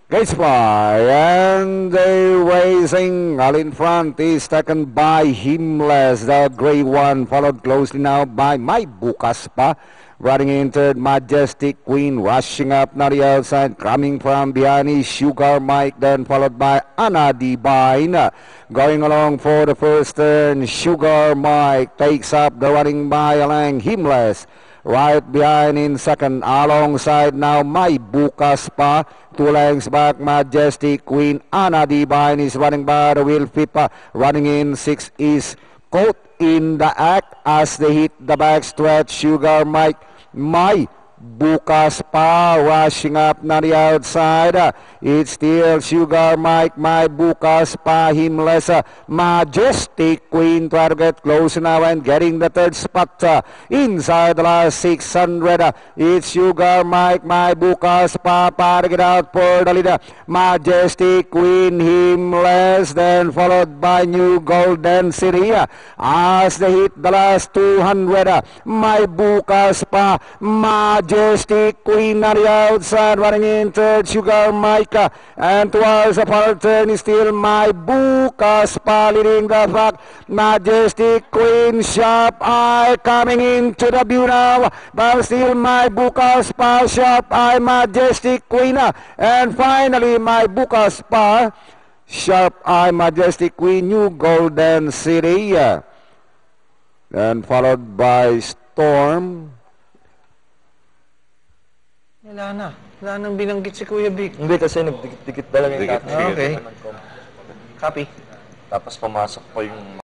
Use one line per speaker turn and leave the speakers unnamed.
Gates fly, and they're racing. All in front is taken by Himless, the gray one, followed closely now by My Bukas Pa. Running in third, Majestic Queen, rushing up now the outside, coming from behind is Sugar Mike, then followed by Anna Divine. Going along for the first turn, Sugar Mike takes up the running by Alang Himless. Right behind in second, alongside now My Bukas Pa. 2 lengths back, Majestic Queen. Anna Divine is running by the wheel. Fipa running in 6 is Caught in the Act as they hit the back stretch. Sugar Mike, My Bukas Pa rushing up na the outside. It's still Sugar Mike, My Bukas Pa, Himless, Majestic Queen try to get close now and getting the third spot inside the last 600. It's Sugar Mike, My Bukas Pa, para get out for the leader. Majestic Queen, Himless, then followed by New Golden City as they hit the last 200. My Bukas Pa, Majestic Queen on the outside, running in third, Sugar Mike, and towards the final turn is still My Bukas Pa leading the pack. Majestic Queen, Sharp Eye coming into the view now, but still My Bukas Pa, Sharp Eye, Majestic Queen, and finally My Bukas Pa, Sharp Eye, Majestic Queen, New Golden City, and followed by Storm.
Wala na. Wala nang binanggit si Kuya Vic.
Hindi kasi nagdikit-dikit ba lang yung tatlo.
Okay. Copy.
Tapos pumasok pa yung